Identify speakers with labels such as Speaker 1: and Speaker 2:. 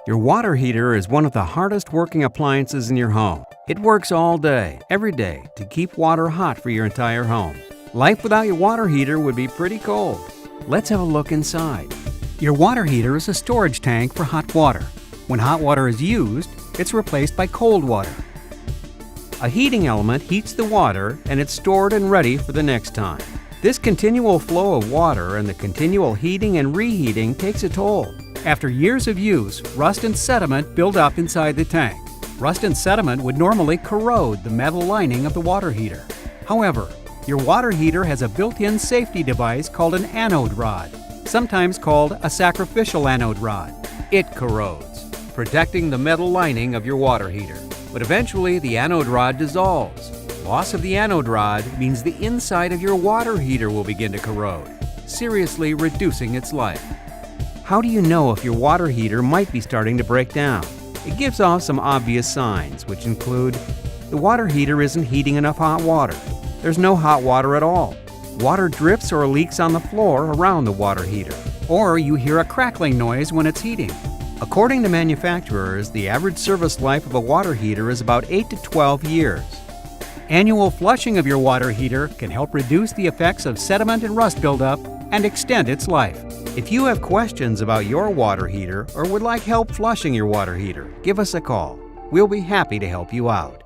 Speaker 1: Your water heater is one of the hardest working appliances in your home. It works all day, every day, to keep water hot for your entire home. Life without your water heater would be pretty cold. Let's have a look inside. Your water heater is a storage tank for hot water. When hot water is used, it's replaced by cold water. A heating element heats the water and it's stored and ready for the next time. This continual flow of water and the continual heating and reheating takes a toll. After years of use, rust and sediment build up inside the tank. Rust and sediment would normally corrode the metal lining of the water heater. However, your water heater has a built-in safety device called an anode rod, sometimes called a sacrificial anode rod. It corrodes, protecting the metal lining of your water heater. But eventually the anode rod dissolves. Loss of the anode rod means the inside of your water heater will begin to corrode, seriously reducing its life. How do you know if your water heater might be starting to break down? It gives off some obvious signs, which include the water heater isn't heating enough hot water. There's no hot water at all. Water drips or leaks on the floor around the water heater. Or you hear a crackling noise when it's heating. According to manufacturers, the average service life of a water heater is about 8 to 12 years. Annual flushing of your water heater can help reduce the effects of sediment and rust buildup and extend its life. If you have questions about your water heater or would like help flushing your water heater, give us a call. We'll be happy to help you out.